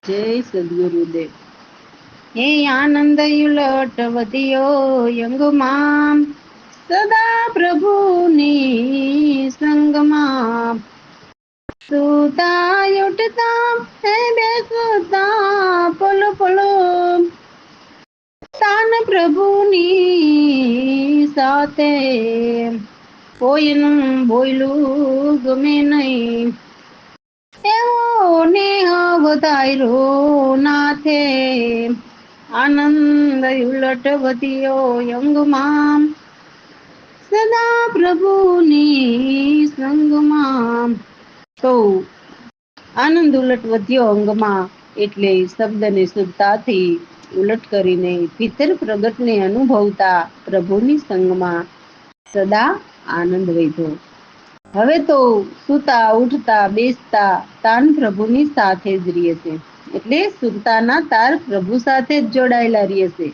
જય સદગુરુદેવ. હે આનંદ ઉલટ વધ્યો યંગમાં, સદા પ્રભુની સંગમાં. સુતા ઉઠતા હે બેસતા પલો પલો, તાન પ્રભુની સાથે. કોઈનું બોયલું ગમે નહીં, એવો નેહ વધાર્યો નાથે. આનંદ ઉલટ વધ્યો યંગમાં, સદા પ્રભુની સંગમાં. તો આનંદ ઉલટ વધ્યો અંગમાં એટલે શબ્દને શુદ્ધતાથી ઉલટ કરીને ભીતર પ્રગટને અનુભવતા પ્રભુની સંગમાં સદા આનંદ વધ્યો. હવે તો સુતા ઉઠતા બેસતા તાન પ્રભુની સાથે જ રહે છે. એટલે સુરતાના તાર પ્રભુ સાથે જ જોડાયેલા રહેશે.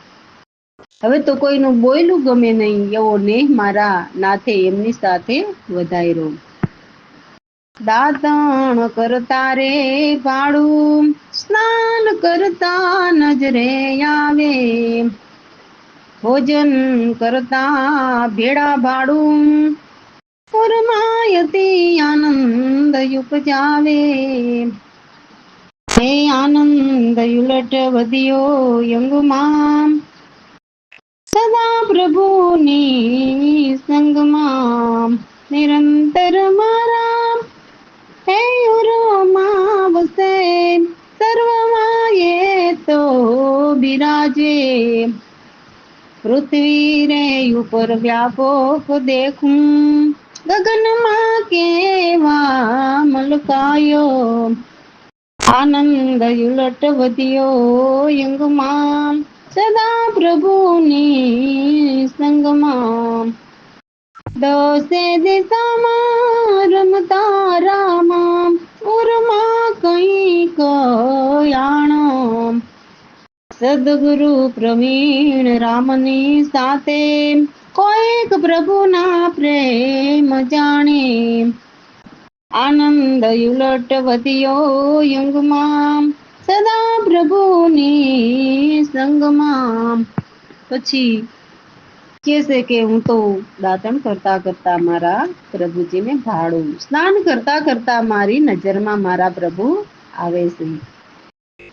હવે તો કોઈનું બોયલું ગમે નહીં, એવો નેહ મારા નાથે એમની સાથે વધાર્યો. દાતણ કરતા રે ભાડું, સ્નાન કરતા નજરે આવે. ભોજન કરતા ભેળા ભાડું, ફરમાયતી આનંદ ઉપજાવે. હે આનંદ ઉલટ વધ્યો યંગમાં, સદા પ્રભુની સંગમાં. નિરંતર મારા હે ઉરમાં વસે, સર્વમાં એ તો બિરાજે. પૃથ્વી રે ઉપર વ્યાપક દેખું, ગગનમાં કેવા મલકાયો. આનંદ ઉલટ વધ્યો યંગમાં, સદા પ્રભુની સંગમાં. દસે દિશામાં રમતા રામા, ઉરમાં કઈક યાણો. સદગુરુ પ્રવીણ રામની સાથે, કોઈક પ્રભુના પ્રેમ જાણે. આનંદ ઉલટ વધ્યો યંગમાં, સદા પ્રભુની સંગમાં. પછી કે છે કે હું તો દાતણ કરતા કરતા મારા પ્રભુજીને ભાડું, સ્નાન કરતા કરતા મારી નજરમાં મારા પ્રભુ આવે છે.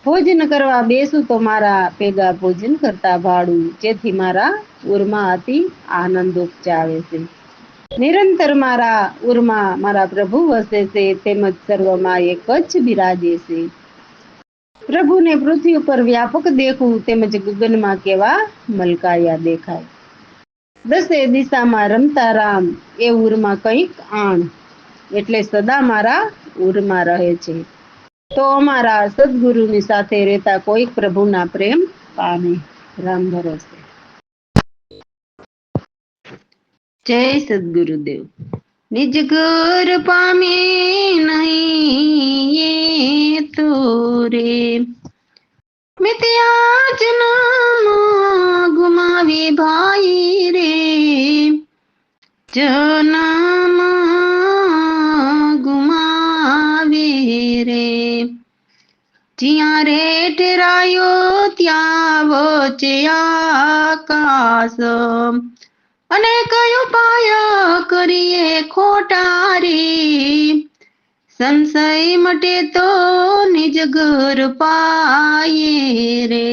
ભોજન કરવા બેસું તો મારા ભેગા ભોજન કરતા ભાડું, જેથી મારા ઉરમાં અતિ આનંદ ઉપજાવે છે. નિરંતર મારા ઉરમાં મારા પ્રભુ વસે છે, તેમજ સર્વમાં એક જ બિરાજે છે. પ્રભુને પૃથ્વી ઉપર વ્યાપક દેખું, તેમજ ગગનમાં કેવા મલકાયા દેખાય. દસે દિશામાં રમતા રામ, એ ઉરમાં કંઈક આણ. એટલે સદા મારા ઉરમાં રહે છે. તો અમારા સદગુરુની સાથે રહેતા કોઈક પ્રભુના પ્રેમ પામે. રામ ભરોસે. જય સદગુરુદેવ. નિજ ઘર પામે નહીં એ તો રે, મિત્યા જન્મ ગુમાવે ભાઈ રે. જન્મ ગુમાવે રે, જ્યાં રે ઠેરાયો ત્યાં વચ્ચે આકાશ. અને કયો પાય કરીએ ખોટા રે, સંશય મટે તો નિજ ઘર પાયે રે.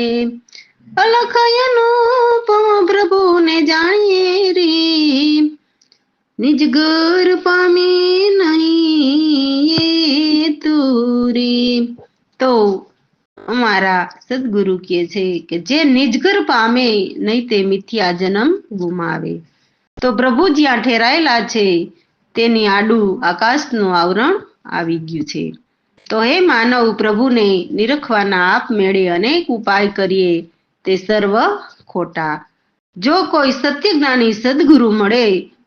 અલખ અનુપમ પ્રભુને જાણીએ રે, નિજ ઘર પામે નહીં એ તો રે. તો અમારા સદગુરુ કહે છે કે જે નિજ ઘર પામે નહીં તે મિથ્યા જન્મ ગુમાવે. તો પ્રભુ જ્યાં ઠેરાયેલા છે તેની આડું આકાશનું આવરણ આવી ગયું છે. તો હે માનવ, પ્રભુને નિરખવાના આપમેળે અનેક ઉપાય કરીએ તે સર્વ ખોટા. જો કોઈ સત્ય જ્ઞાની સદગુરુ મળે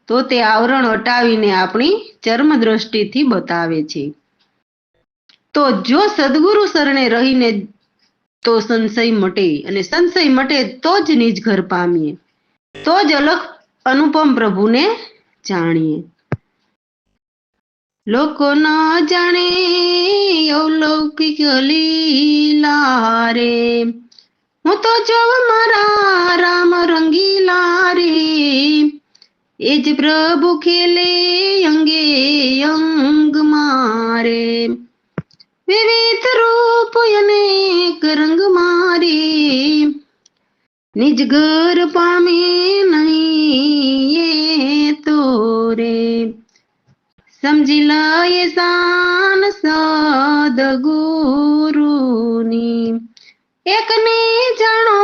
તો તે આવરણ હટાવીને આપણી ચર્મ દ્રષ્ટિથી બતાવે છે. તો જો સદગુરુ શરણે રહીને તો સંશય મટે, અને સંશય મટે તો જ નિજ ઘર પામીએ, તો જ અલખ અનુપમ પ્રભુને જાણીએ. લોકો ન જાણે અલૌકિક લીલા, રંગીલા રે, હું તો જોવ મારા રામ રંગીલા રે, એ જ પ્રભુ ખેલે અંગે અંગ મારે, વિવિધ રૂપ અનેક રંગ મારે, નિજ ઘર પામે નહીં એ તો રે, સમજી લ એ શાન સદગુરુની, એકને જાણો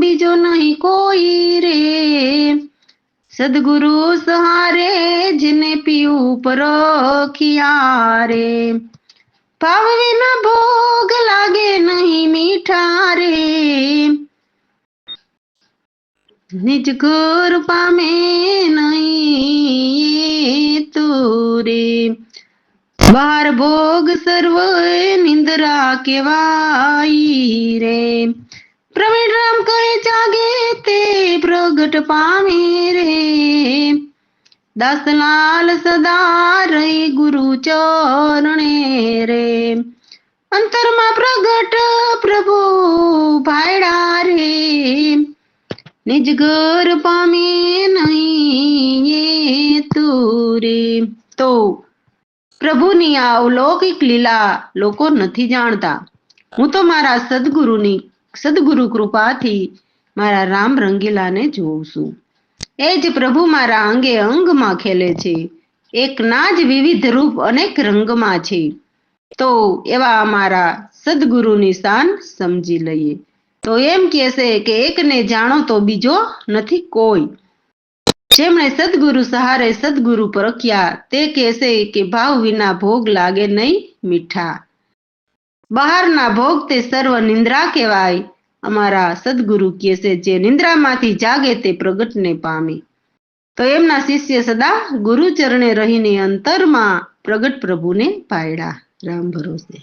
બીજો નહીં કોઈ રે, સદગુરુ સહારે જેને પીવું પરખિયા રે, ભાવ વિના ભોગ લાગે નહીં મીઠા રે, નિજ ઘર પામે નહીં તો રે, બાર ભોગ સર્વ નિંદ્રા કેવાઈ રે, પ્રવીણ રામ કહે જાગે તે પ્રગટ પામે રે, દાસલાલ સદા રહી ગુરુ ચરણે રે, અંતરમાં પ્રગટ પ્રભુ ભાયડા રે, નિજ ઘર પામે નહીં એ તો રે. તો પ્રભુની આ અલૌકિક લીલા લોકો નથી જાણતા. હું તો મારા સદગુરુ કૃપાથી મારા રામ રંગીલાને જોઉં છું. એ જ પ્રભુ મારા અંગે અંગમાં ખેલે છે. એકના જ વિવિધ રૂપ અનેક રંગમાં છે. તો એવા અમારા સદગુરુની શાન સમજી લઈએ. તો એમ કહેશે કે એકને જાણો તો બીજો નથી કોઈ. જેમણે સદગુરુ સહારે સદગુરુ પરખ્યા તે કહેશે કે ભાવ વિના ભોગ લાગે નહીં મીઠા. બહારના ભોગ તે સર્વ નિંદ્રા કહેવાય. અમારા સદગુરુ કહેશે જે નિંદ્રામાંથી જાગે તે પ્રગટને પામે. તો એમના શિષ્ય સદા ગુરુ ચરણે રહીને અંતરમાં પ્રગટ પ્રભુને પાયડા. રામ ભરોસે.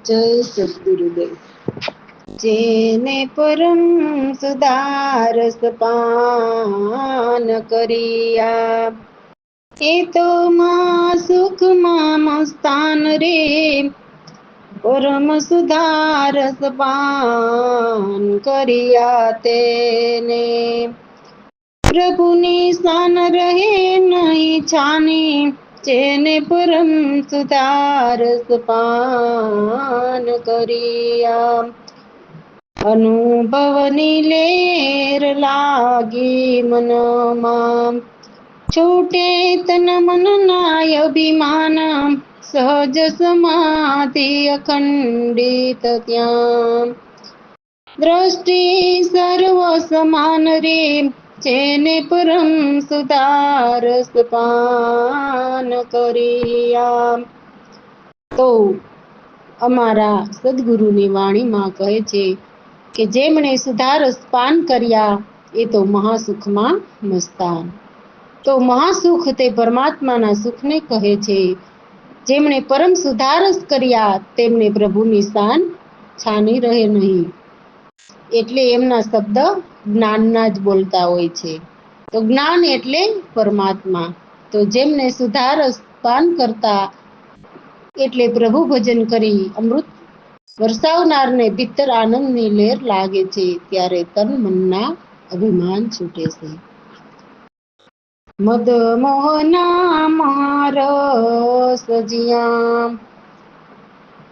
જય સદગુરુદેવ. જેને પરમ સુદારસ પાન કર્યા એ તો માં સુખમાં મસ્તાન રે, પરમ સુધારસ પાન કર્યા તેને પ્રભુની શાન રહે નહીં છાની, જેને પરમ સુધારસ પાન કર્યા. અનુભવની લેર લાગી મનમાં, છૂટે તન મનના અભિમાન, સહજ સમાધિ અખંડિત ત્યાં. દ્રષ્ટિ સર્વ સમાન રે, જેને પરમ સુધારસ પાન કર્યા. તો અમારા સદગુરુની વાણીમાં કહે છે કે જેમણે સુધારસ પાન કર્યા એ તો મહાસુખમાં મસ્તાન. તો મહાસુખ તે પરમાત્માના સુખને કહે છે. જેમણે પરમ સુધારસ કર્યા તેમને પ્રભુની શાન છાની રહે નહીં. એટલે એમના શબ્દ જ્ઞાનના જ બોલતા હોય છે. તો જ્ઞાન એટલે પરમાત્મા. તો જેમને સુધારસ પાન કરતા એટલે પ્રભુ ભજન કરી અમૃત વરસાવનારને ભીતર આનંદની લહેર લાગે છે. ત્યારે તન મનના અભિમાન છૂટે છે. મદ મોહના મારસ જ્યાં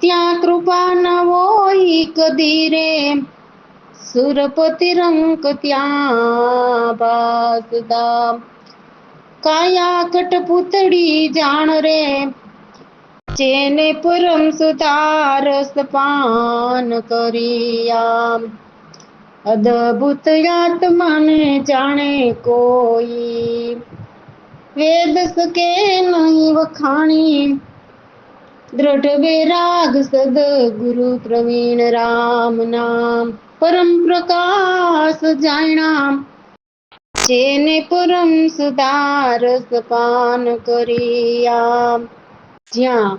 ત્યાં કૃપા ન હોય કદી રે, સુરપતિ રંક ત્યાં ભાસતા. કાયા કટપુતળી જાણ રે, જેને પરમ સુધારસ પાન કર્યા. અદભુત આત્માને જાણે કોઈ, વેદ સકે નહીં વખાણી. દ્રઢ વૈરાગ સદગુરુ પ્રવીણ રામ નામ, પરમ પ્રકાશ જાણ્યા. જેને પરમ સુધારસ પાન કર્યા. જ્યાં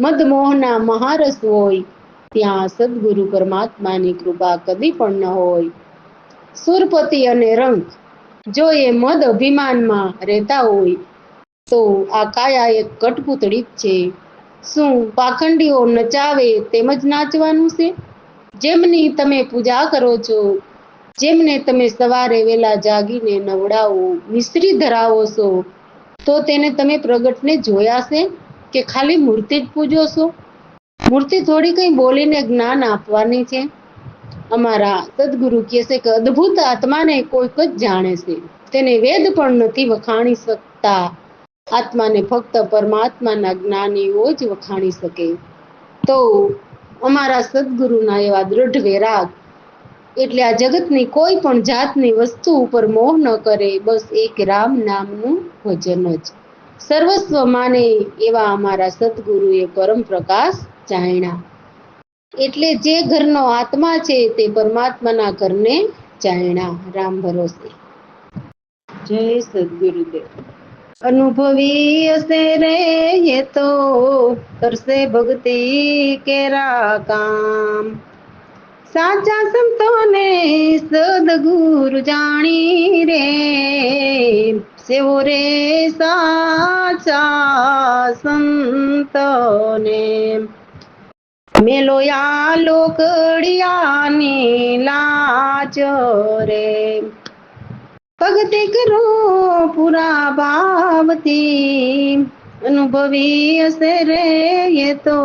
મદમોહના મહારસ હોય ત્યાં સદગુરુ પરમાત્માની કૃપા કદી પણ ન હોય. સુરપતિ અને રંક જો એ મદ અભિમાનમાં રહેતા હોય તો આ કાયા એક કઠપૂતળી જ છે. શું પાખંડીઓ નચાવે તેમ જ નાચવાનું છે? જેમની તમે પૂજા કરો છો, જેમને તમે સવારે વેલા જાગીને નવડાવો, મિશ્રી ધરાવો છો, તો તેને તમે પ્રગટને જોયા છે કે ખાલી મૂર્તિ જ પૂજો છો? મૂર્તિ થોડી કઈ બોલીને જ્ઞાન આપવાની છે. અમારા સદગુરુ કહે છે કે અદ્ભુત આત્માને કોઈક જ જાણે છે, તેને વેદ પણ નથી વખાણી શકતા. આત્માને ફક્ત પરમાત્માના જ્ઞાનીઓ જ વખાણી શકે. તો અમારા સદગુરુના એવા દૃઢ વૈરાગ એટલે આ જગતની કોઈ પણ જાતની વસ્તુ ઉપર મોહ ન કરે, બસ એક રામ નામનું ભજન જ સર્વસ્વ માને. એવા અમારા સદગુરુએ પરમ પ્રકાશ જાણ્યા. એટલે જે ઘરનો આત્મા છે તે પરમાત્માના ઘરને જાણ્યા. રામ ભરોસે. જય સદગુરુદેવ. અનુભવી હશે રે એ તો કરશે ભક્તિ કેરા કામ. સાચા સંતોને સદગુરુ જાણી રે, સેવો રે સાચા સંતોને. મેલોયા લોકડિયાની લાજ રે, ભક્તિ કરો પૂરા ભાવથી. અનુભવી હશે રે એ તો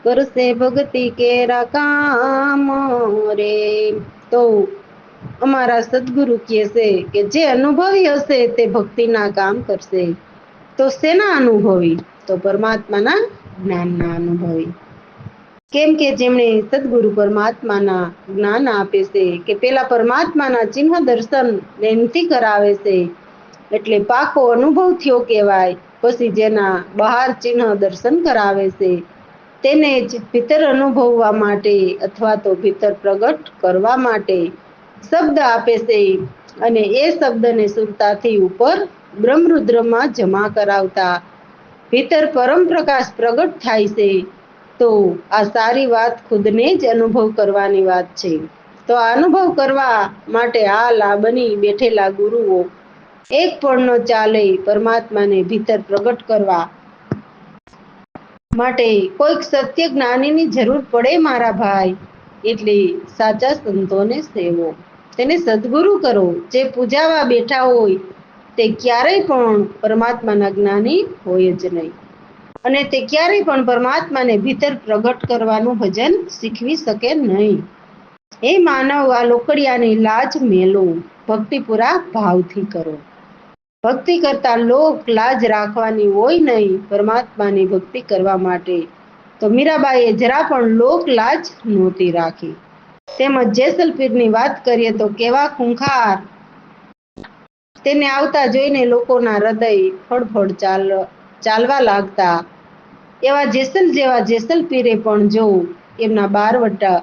કરશે ભક્તિ કેરા કામ રે. તો અમારા સદગુરુ કહે છે કે જે અનુભવી હશે તે ભક્તિના કામ કરશે. તો શેના અનુભવી? તો પરમાત્માના જ્ઞાનના અનુભવી. કેમ કે જેમણે સદગુરુ પરમાત્માના જ્ઞાન આપે છે કે પેલા પરમાત્માના ચિહ્ન દર્શન એમથી કરાવે છે, એટલે પાકો અનુભવ થયો કહેવાય. પછી જેના બહાર ચિહ્ન દર્શન કરાવે છે તેને જ ભીતર અનુભવવા માટે અથવા તો ભીતર પ્રગટ કરવા માટે શબ્દ આપે છે, અને એ શબ્દને સુરતાથી ઉપર બ્રહ્મરુદ્રમાં જમા કરાવતા ભીતર પરમ પ્રકાશ પ્રગટ થાય છે. તો આ સારી વાત ખુદને જ અનુભવ કરવાની વાત છે. તો આ અનુભવ કરવા માટે હાલ આ બની બેઠેલા ગુરુઓ એક પણ ન ચાલે પરમાત્માને ભીતર પ્રગટ કરવા માટે કોઈક સત્ય જ્ઞાનીની જરૂર પડે મારા ભાઈ. એટલે સાચા સંતોને સેવો, તેને સદગુરુ કરો. જે પૂજાવા બેઠા હોય તે ક્યારેય પણ પરમાત્માના જ્ઞાની હોય જ નહીં, અને તે ક્યારેય પણ પરમાત્માને ભીતર પ્રગટ કરવાનું ભજન શીખવી શકે નહીં. એ માનવ આ લોકડિયાની લાજ મેલો, ભક્તિ પૂરા ભાવથી કરો. ભક્તિ કરતા લોક લાજ રાખવાની હોય નહીં. પરમાત્માની ભક્તિ કરવા માટે તો મીરાબાઈએ જરા પણ લોક લાજ નહોતી રાખી. તેમજ જેસલપીરની વાત કરીએ તો કેવા ખૂંખાર તેને આવતા જોઈને લોકોના હૃદય ફળફળ ચાલવા લાગતા. એવા જેવા જેસલપીરે પણ જો એમના બારવટા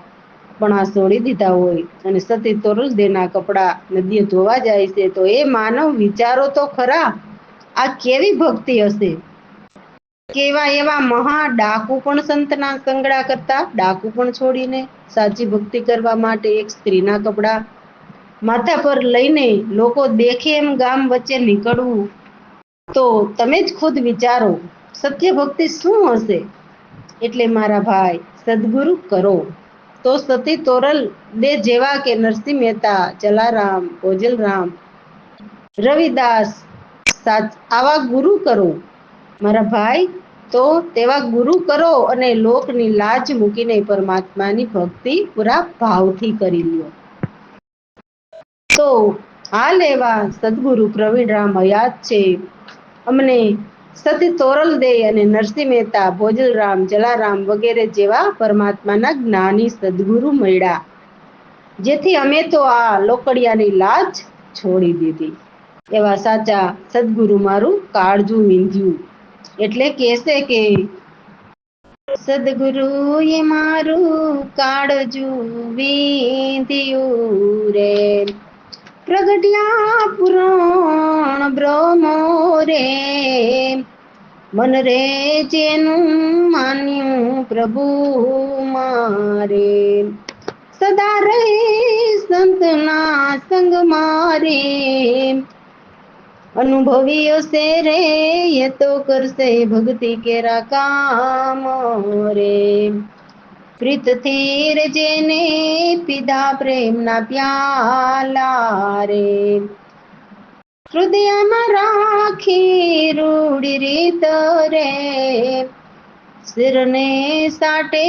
પણ આ છોડી દીધા હોય અને સતી તોરલદેના કપડા નદીએ ધોવા જાય છે, તો એ માનવ વિચારો તો ખરા આ કેવી ભક્તિ હશે. કેવા એવા મહા ડાકુ પણ સંતના સંગડા કરતા, ડાકુ પણ છોડીને સાચી ભક્તિ કરવા માટે એક સ્ત્રીના કપડા માથા પર લઈને લોકો દેખે એમ ગામ વચ્ચે નીકળવું. તો તમે જ ખુદ વિચારો સત્ય ભક્તિ શું હશે. એટલે મારા ભાઈ સદગુરુ કરો. તો સતી તોરલ દે જેવા કે નરસિંહ મહેતા, જલારામ, ઓજલરામ, રવિદાસ આવા ગુરુ કરો મારા ભાઈ. તો તેવા ગુરુ કરો અને લોકની લાજ મૂકીને પરમાત્માની ભક્તિ પૂરા ભાવથી કરી લ્યો. તો હાલ એવા સદગુરુ પ્રવીણરામ હયાત છે. અમને સતી તોરલ દે અને નરસિંહ મહેતા, ભોજલરામ, જલારામ વગેરે જેવા પરમાત્માના જ્ઞાની સદગુરુ મળ્યા, જેથી અમે તો આ લોકડિયાની લાજ છોડી દીધી. એવા સાચા સદગુરુ મારું કાળજું વીંધ્યું. એટલે કેશે કે સદગુરુ એ મારું કાળજું વીંધ્યું રે, પ્રગટ્યા પુરાણ બ્રહ્મો રે, મન રે જેનું માન્યું પ્રભુ મારે, સદા રહે સંતના સંગ મારે, अनुभवी से रे ये तो करसे भक्ति केरा काम रे प्रीत थीर जेने पीधा प्रेम ना प्याला रे હૃદયમાં રાખી રૂડી રીત રે શિરને સાટે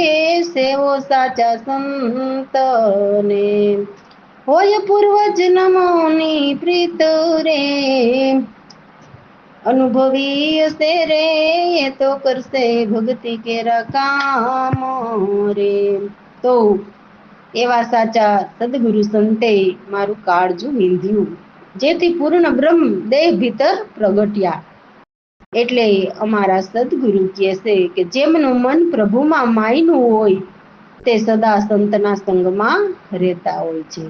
સેવો સાચા સંતને હોય પૂર્વ જન્મોની પ્રીત રે અનુભવી હશે રે એ તો કરશે ભક્તિ કેરા કામ રે તો એવા સાચા સદગુરુ સંતે મારું કાળજું વિંધ્યું જેથી પૂર્ણ બ્રહ્મ દેહ ભીતર પ્રગટ્યા એટલે અમારા સદગુરુ કહે છે કે જેમનું મન પ્રભુમાં માયનું હોય તે સદા સંતના સંગમાં રહેતા હોય છે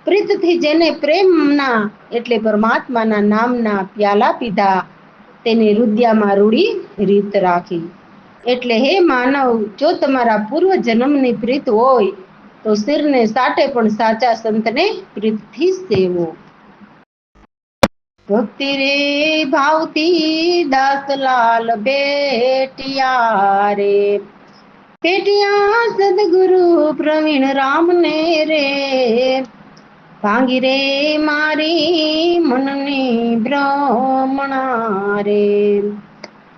પ્રીતથી જેને પ્રેમના એટલે પરમાત્માના નામના પ્યાલા પીધા તેને રુદિયામાં રૂડી રીત રાખી એટલે હે માનવ જો તમારા પૂર્વ જન્મની પ્રીત હોય તો શિરને સાટે પણ સાચા સંતને પ્રીતથી સેવો ભક્તિ રે ભાવતી દાસલાલ બેટિયા રે પેટિયા સદગુરુ પ્રવીણ રામને રે ભાંગી રે મારી મનની બ્રહ્મણા રે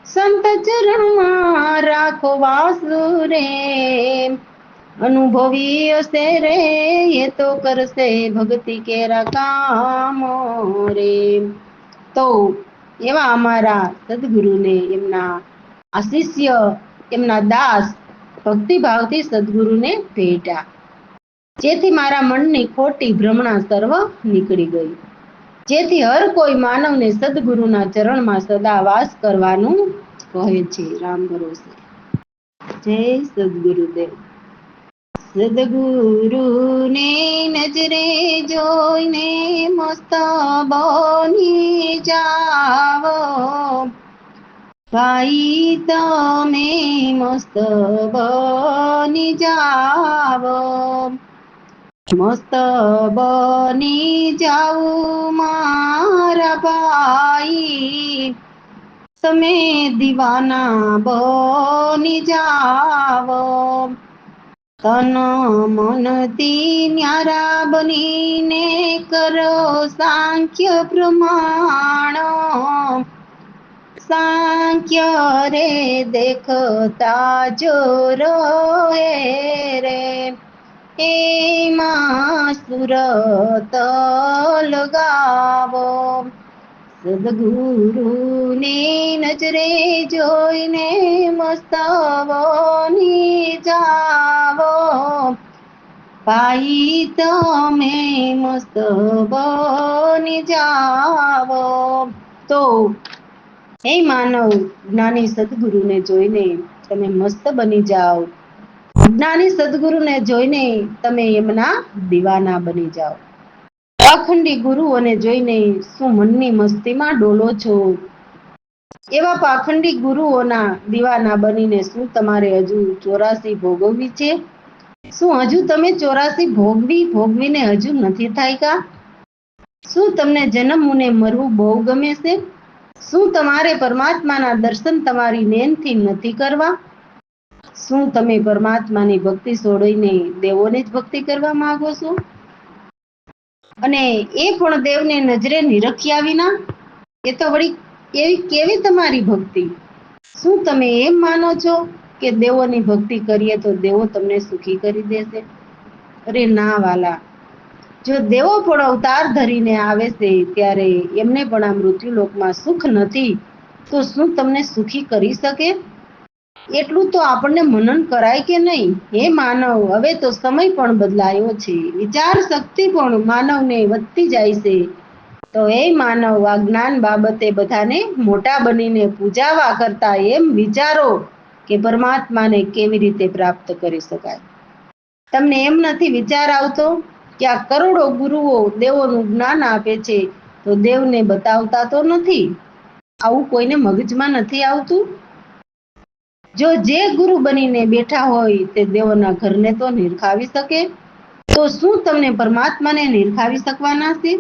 સંત ચરણમાં રાખો વાસુ રે અનુભવી હશે રે એ તો કરશે ભક્તિ કેરા કામ રે તો એવા અમારા સદગુરુને એમના આ શિષ્ય એમના દાસ ભક્તિભાવથી સદગુરુને ભેટ્યા જેથી મારા મનની ખોટી ભ્રમણા સર્વ નીકળી ગઈ જેથી હર કોઈ માનવને સદગુરુના ચરણમાં સદા વાસ કરવાનું કહે છે રામ ભરોસે જય સદગુરુદેવ સદગુરુને નજરે જોઈને મસ્ત બની જાવો ભાઈ તમે મસ્ત બની જાવો મસ્ત બની જાઉં મારા ભાઈ તમે દીવાના બની જાવો તન મનથી ન્યારા બનીને કરો સાંખ્ય પ્રમાણ સાંખ્ય રે દેખતા જો રહે રે એમાં સુરત લગાવો સદગુરુને નજરે જોઈને મસ્ત બની જાવો ભાઈ તમે મસ્ત બની જાવો તો હે માનવ જ્ઞાની સદગુરુને જોઈને તમે મસ્ત બની જાઓ જ્ઞાની સદગુરુને જોઈને તમે એમના દીવાના બની જાઓ પાખંડી ગુરુઓને જોઈને શું મનની મસ્તીમાં ડોલો છો એવા પાખંડી ગુરુઓના દીવાના બનીને શું તમારે હજુ 84 ભોગવવી છે શું હજુ તમે 84 ભોગવીને હજુ નથી થાક્યા શું તમને જન્મવું મરવું બહુ ગમે છે શું તમારે પરમાત્માના દર્શન તમારી નેનથી નથી કરવા શું તમે પરમાત્માની ભક્તિ છોડીને દેવોની જ ભક્તિ કરવા માંગો છો અને એ પણ દેવને નજરે નિરખ્યા વિના એ તો વળી એવી કેવી તમારી ભક્તિ શું તમે એમ માનો છો કે દેવોની ભક્તિ કરીએ તો દેવો તમને સુખી કરી દેશે અરે ના વાલા જો દેવો પણ અવતાર ધરીને આવે છે ત્યારે એમને પણ આ મૃત્યુલોકમાં સુખ નથી તો શું તમને સુખી કરી શકે એટલું તો આપણને મનન કરાય કે નહીં હે માનવ હવે તો સમય પણ બદલાયો છે વિચાર શક્તિ પણ માનવને વધતી જાય છે તો હે માનવ આ જ્ઞાન બાબતે બધાને મોટા બનીને પૂજાવા કરતા એમ વિચારો કે પરમાત્માને કેવી રીતે પ્રાપ્ત કરી શકાય તમને એમ નથી વિચાર આવતો કે આ કરોડો ગુરુઓ દેવોનું જ્ઞાન આપે છે તો દેવને બતાવતા તો નથી આવું કોઈને મગજમાં નથી આવતું જો જે ગુરુ બનીને બેઠા હોય તે દેવોના ઘરને તો નિરખાવી શકે તો શું તમને પરમાત્માને નિરખાવી શકવાના છે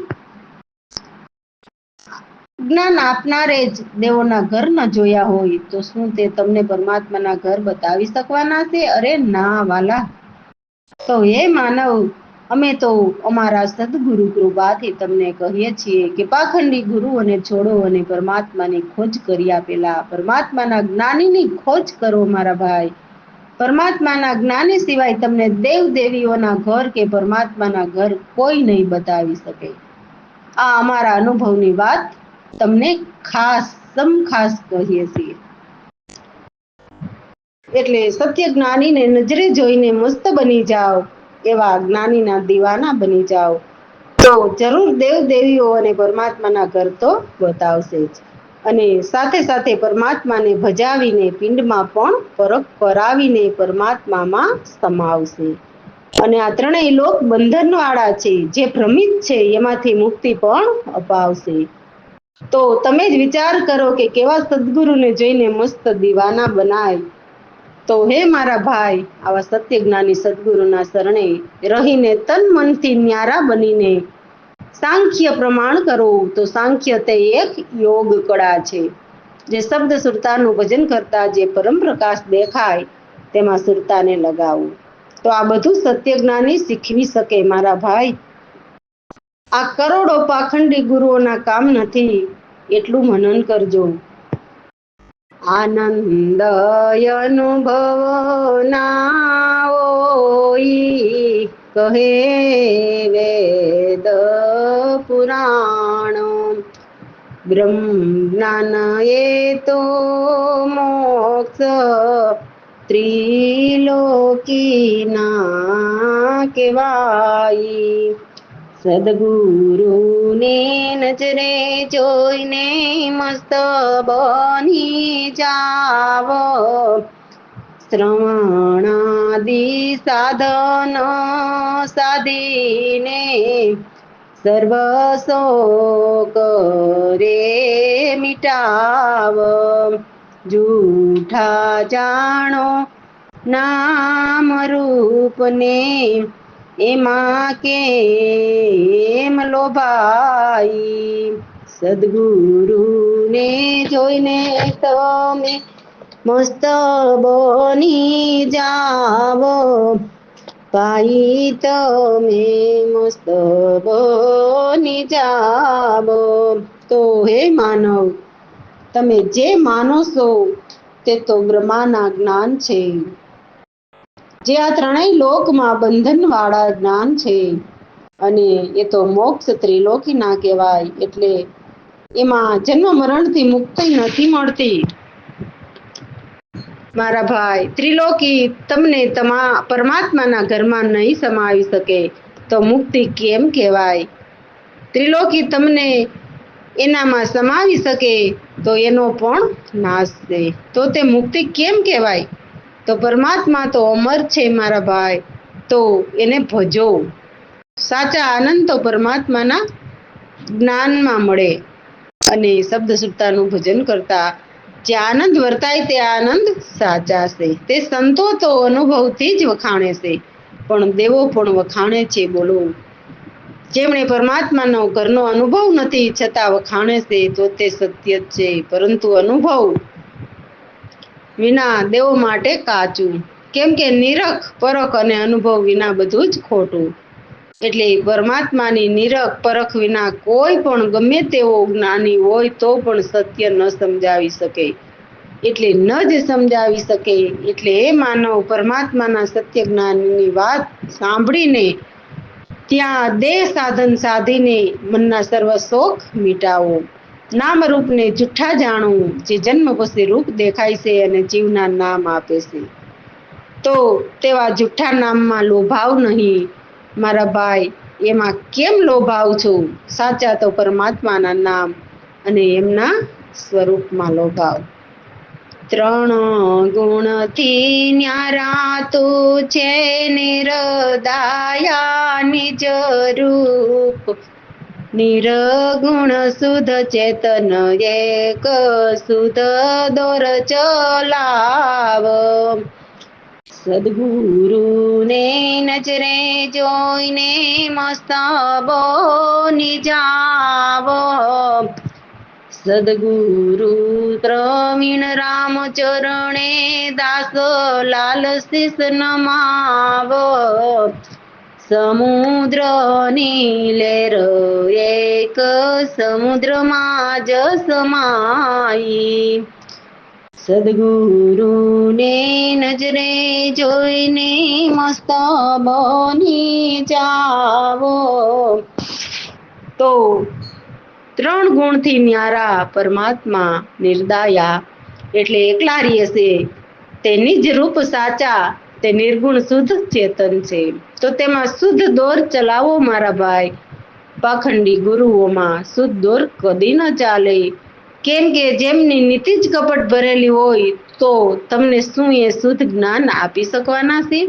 જ્ઞાન આપનારે જ દેવોના ઘર ન જોયા હોય તો શું તે તમને પરમાત્માના ઘર બતાવી શકવાના છે? અરે ના વાલા. તો હે માનવ, અમે તો અમારા સદગુરુ કૃપાથી તમને કહીએ છીએ કે પાખંડી ગુરુઓને છોડો અને પરમાત્માની ખોજ કરી આપેલા પરમાત્માના જ્ઞાનીની ખોજ કરો મારા ભાઈ. પરમાત્માના જ્ઞાની સિવાય તમને દેવ દેવીઓના ઘર કે પરમાત્માના ઘર કોઈ નહીં બતાવી શકે. આ અમારા અનુભવની વાત તમને ખાસ કહીએ છીએ. એટલે સત્ય જ્ઞાનીને નજરે જોઈને મસ્ત બની જાઓ, એવા જ્ઞાનીના દીવાના બની જાઓ, તો જરૂર દેવ દેવીઓ અને પરમાત્માના ઘર તો બતાવશે જ. અને સાથે સાથે પરમાત્માને ભજાવીને પિંડમાં પણ પરખ કરાવીને પરમાત્મામાં સમાવશે. અને આ ત્રણેય લોક બંધનવાળા છે, જે ભ્રમિત છે એમાંથી મુક્તિ પણ અપાવશે. તો તમે જ વિચાર કરો કે કેવા સદગુરુને જોઈને મસ્ત દીવાના બનાય. તો હે મારા ભાઈ, આવા સત્ય જ્ઞાની સદગુરુના શરણે રહીને તન મનથી ન્યારા બનીને સાંખ્ય પ્રમાણ કરો. તો સાંખ્ય તે એક યોગ કળા છે, જે શબ્દ સુરતાનું ભજન કરતા જે પરમ પ્રકાશ દેખાય તેમાં સુરતાને લગાવું. તો આ બધું સત્ય જ્ઞાની શીખવી શકે મારા ભાઈ. આ કરોડો પાખંડી ગુરુઓના કામ નથી, એટલું મનન કરજો. આનંદ અનુભવ ના હોય, કહે વેદ પુરાણો. બ્રહ્મ જ્ઞાન એ તો મોક્ષ ત્રિલોકીના કેવાય. સદગુરુને નજરે જોઈને મસ્ત બની જાવ. શ્રવણાદિ સાધન સાધીને સર્વ શોક રે મિટાવ. જૂઠા જાણો નામ રૂપને, એમાં કેમ લોભાઈ. સદગુરુને જોઈને તમે મસ્ત બની જાવ. ભાઈ તમે મસ્ત બની જાવ. તો હે માનવ, તમે જે માનો છો તે તો બ્રહ્માના જ્ઞાન છે, જે આ ત્રણેય લોકમાં બંધનવાળા જ્ઞાન છે. અને એ તો મોક્ષ ત્રિલોકીના કહેવાય. એટલે એમાં જન્મ મરણથી મુક્તિ નથી મળતી મારા ભાઈ. ત્રિલોકી તમને પરમાત્માના ઘરમાં નહીં સમાવી શકે તો મુક્તિ કેમ કહેવાય? ત્રિલોકી તમને એનામાં સમાવી શકે તો એનો પણ નાશ છે, તો તે મુક્તિ કેમ કહેવાય? તો પરમાત્મા તો અમર છે મારા ભાઈ, તો એને ભજો. સાચા આનંદ તો પરમાત્માના જ્ઞાનમાં મળે. અને શબ્દ સુરતાનું ભજન કરતા જે આનંદ વર્તાય તે આનંદ સાચા છે. તે સંતો તો અનુભવથી જ વખાણે છે, પણ દેવો પણ વખાણે છે. બોલો, જેમણે પરમાત્માનો ઘરનો અનુભવ નથી છતાં વખાણે છે, તો તે સત્ય જ છે. પરંતુ અનુભવ વિના દેવો માટે કાચું, કેમ કે નિરખ પરખ અને અનુભવ વિના બધું જ ખોટું. એટલે પરમાત્માની નિરખ પરખ વિના કોઈ પણ ગમે તેવો જ્ઞાની હોય તો પણ સત્ય ન સમજાવી શકે. એટલે ન જ સમજાવી શકે. એટલે એ માનવ પરમાત્માના સત્ય જ્ઞાનની વાત સાંભળીને ત્યાં દેહ સાધન સાધીને મનના સર્વ શોખ મિટાવો. નામ રૂપને જુઠ્ઠા જાણો, જે જન્મ પછી રૂપ દેખાય છે અને જીવના નામ આપે છે. તો તેવા જુઠ્ઠા નામમાં લોભાવ નહીં મારા ભાઈ. એમાં કેમ લોભાવ છો? સાચા તો પરમાત્માના નામ અને એમના સ્વરૂપમાં લોભાવ. ત્રણ ગુણથી ન્યારા તું છે નિરદાયા નિજ રૂપ. નિર્ગુણ શુદ્ધ ચેતન એક શુદ્ધ દોર ચલાવ. સદગુરુને નજરે જોઈને મસ્ત બની જાવ. સદગુરુ પ્રવીણ રામ ચરણે દાસ લાલ શીસ નમાવો. સમુદ્રની લહેર એક સમુદ્રમાં જ સમાઈ. સદગુરુને નજરે જોઈને મસ્ત બની જાવો. તો 3 ગુણથી ન્યારા પરમાત્મા નિર્દયા એટલે એકલા રહેશે. તે નિજ રૂપ સાચા, તે નિર્ગુણ શુદ્ધ ચેતન છે. તો તેમાં શુદ્ધ દોર ચલાવો મારા ભાઈ. પાખંડી ગુરુઓમાં શુદ્ધ દોર કદી ન ચાલે. કેમ કે જેમની નીતિ જ કપટ ભરેલી હોય તો તમને શું એ શુદ્ધ જ્ઞાન આપી શકવાના છે?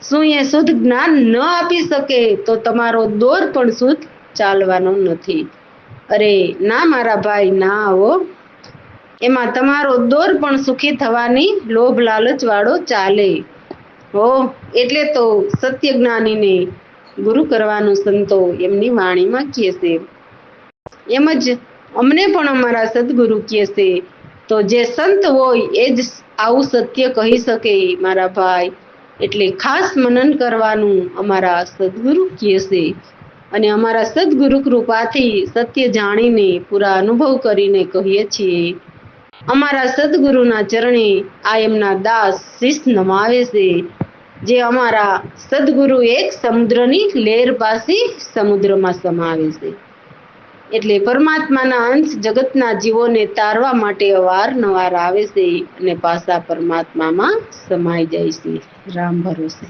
શું એ શુદ્ધ જ્ઞાન ન આપી શકે તો તમારો દોર પણ શુદ્ધ ચાલવાનો નથી. અરે ના મારા ભાઈ, ના હો. એમાં તમારો દોર પણ સુખી થવાની લોભ લાલચ વાળો ચાલે હો. એટલે તો સત્ય જ્ઞાનીને ગુરુ કરવાનું સંતો એમની વાણીમાં કહે છે. એમ જ અમને પણ અમારા સદગુરુ કહે છે. તો જે સંત હોય એ જ આવું સત્ય કહી શકે મારા ભાઈ. એટલે ખાસ મનન કરવાનું અમારા સદગુરુ કહે છે. અને અમારા સદગુરુ કૃપાથી સત્ય જાણીને પૂરા અનુભવ કરીને કહીએ છીએ. અમારા સદગુરુના ચરણે આ એમના દાસ શીશ નમાવે છે. જે અમારા સદગુરુ એક સમુદ્રની લહેર પાસે સમુદ્રમાં સમાવે છે. એટલે પરમાત્માના અંશ જગતના જીવોને તારવા માટે અવારનવાર આવે છે અને પાછા પરમાત્મામાં સમાઈ જાય છે. રામ ભરોસે.